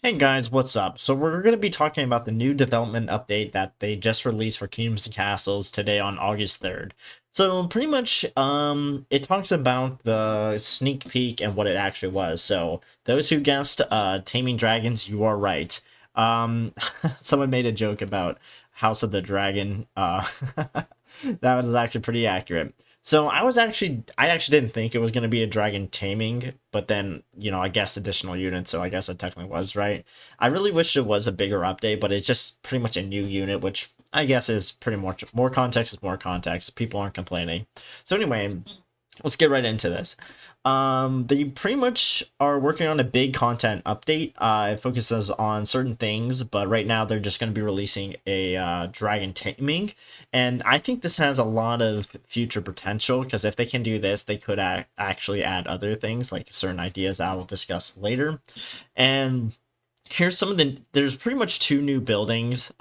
Hey guys, what's up? So we're going to be talking about the new development update that they just released for Kingdoms and Castles today on August 3rd. So pretty much it talks about the sneak peek and what it actually was. So those who guessed Taming Dragons, you are right. Um Someone made a joke about House of the Dragon. That was actually pretty accurate. So I actually didn't think it was going to be a dragon taming, but then, I guess additional units, so I guess it technically was right. I really wish it was a bigger update, but it's just pretty much a new unit, which I guess is pretty much more context is more context. People aren't complaining. So anyway, let's get right into this. They pretty much are working on a big content update. It focuses on certain things, but right now they're just going to be releasing a dragon taming, and I think this has a lot of future potential because if they can do this, they could actually add other things like certain ideas I will discuss later. And here's some of the. There's pretty much two new buildings.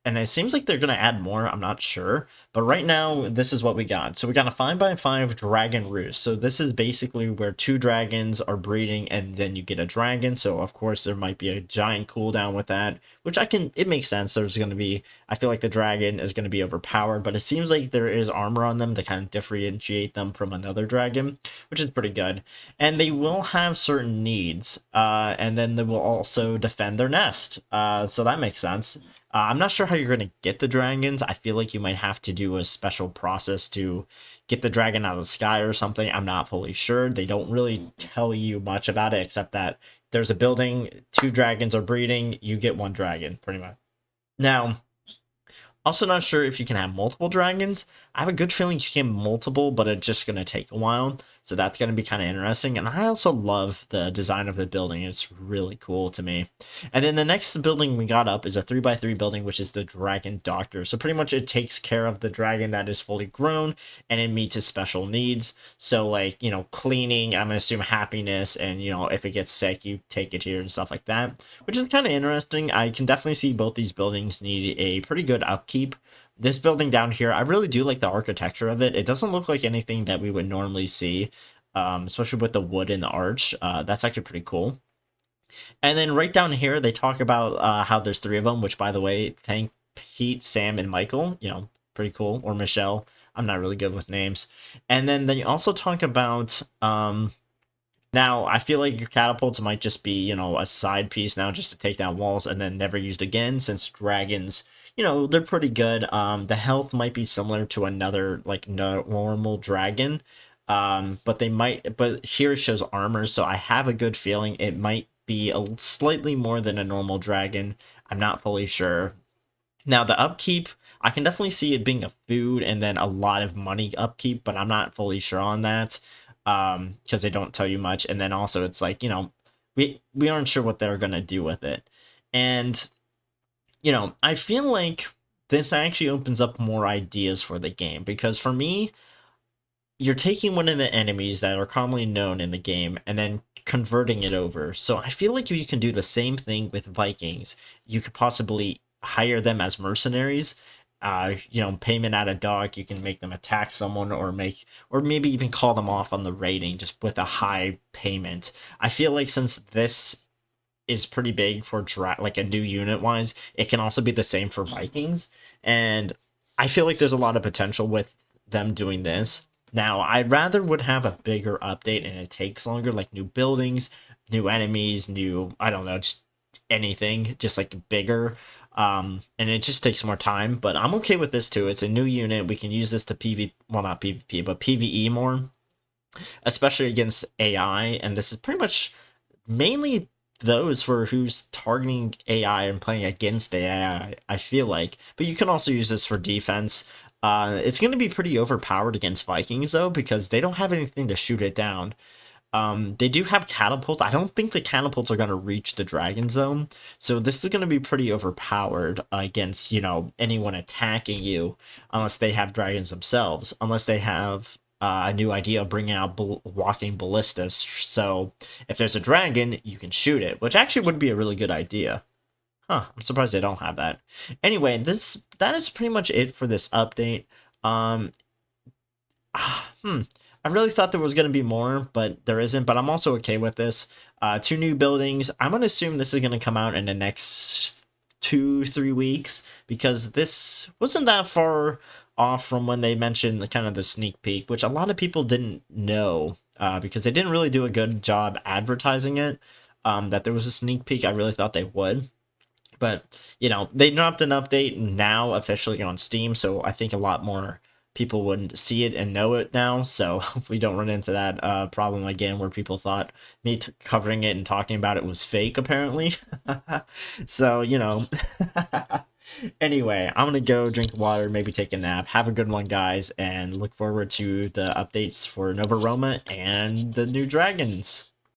And it seems like they're going to add more. I'm not sure. But right now, this is what we got. So we got a 5x5 dragon roost. So this is basically where two dragons are breeding and then you get a dragon. So of course, there might be a giant cooldown with that, which it makes sense. There's going to be, I feel like the dragon is going to be overpowered, but it seems like there is armor on them to kind of differentiate them from another dragon, which is pretty good. And they will have certain needs. And then they will also defend their nest. So that makes sense. I'm not sure how you're going to get the dragons. I feel like you might have to do a special process to get the dragon out of the sky or something. I'm not fully sure. They don't really tell you much about it except that there's a building, two dragons are breeding, you get one dragon, pretty much. Now, also not sure if you can have multiple dragons. I have a good feeling you can multiple, but it's just going to take a while. So that's going to be kind of interesting. And I also love the design of the building. It's really cool to me. And then the next building we got up is a 3x3 building, which is the Dragon Doctor. So pretty much it takes care of the dragon that is fully grown and it meets his special needs. So like, cleaning, I'm going to assume happiness. And, if it gets sick, you take it here and stuff like that, which is kind of interesting. I can definitely see both these buildings need a pretty good upkeep. This building down here, I really do like the architecture of it. It doesn't look like anything that we would normally see, especially with the wood and the arch. That's actually pretty cool. And then right down here, they talk about how there's three of them, which, by the way, thank Pete, Sam, and Michael. Pretty cool. Or Michelle. I'm not really good with names. And then they also talk about now, I feel like your catapults might just be, a side piece now just to take down walls and then never used again since dragons, they're pretty good. The health might be similar to another, like, normal dragon. But here it shows armor, so I have a good feeling it might be a slightly more than a normal dragon. I'm not fully sure. Now, the upkeep, I can definitely see it being a food and then a lot of money upkeep, but I'm not fully sure on that because they don't tell you much. And then also it's like, we aren't sure what they're going to do with it. And, I feel like this actually opens up more ideas for the game because for me, you're taking one of the enemies that are commonly known in the game and then converting it over. So I feel like you can do the same thing with Vikings. You could possibly hire them as mercenaries. Payment at a dog, you can make them attack someone or maybe even call them off on the raiding just with a high payment. I feel like since this is pretty big for like a new unit wise, it can also be the same for Vikings. And I feel like there's a lot of potential with them doing this. Now, I rather would have a bigger update and it takes longer, like new buildings, new enemies, new, I don't know, just anything, just like bigger. And it just takes more time, but I'm okay with this too. It's a new unit. We can use this to well, not PvP, but PvE more, especially against AI. And this is pretty much mainly those for who's targeting AI and playing against AI, I feel like. But you can also use this for defense. It's going to be pretty overpowered against Vikings, though, because they don't have anything to shoot it down. They do have catapults. I don't think the catapults are going to reach the dragon zone. So this is going to be pretty overpowered against, anyone attacking you unless they have dragons themselves, unless they have a new idea of bringing out walking ballistas. So if there's a dragon, you can shoot it, which actually would be a really good idea. Huh, I'm surprised they don't have that. Anyway, that is pretty much it for this update. Um, I really thought there was going to be more, but there isn't. But I'm also okay with this. Two new buildings. I'm gonna assume this is gonna come out in the next 2-3 weeks, because this wasn't that far off from when they mentioned the kind of the sneak peek, which a lot of people didn't know, because they didn't really do a good job advertising it. That there was a sneak peek. I really thought they would. But, they dropped an update now officially on Steam, so I think a lot more people would see it and know it now. So hopefully don't run into that problem again where people thought me covering it and talking about it was fake, apparently. So, anyway, I'm gonna go drink water, maybe take a nap. Have a good one, guys, and look forward to the updates for Nova Roma and the new dragons.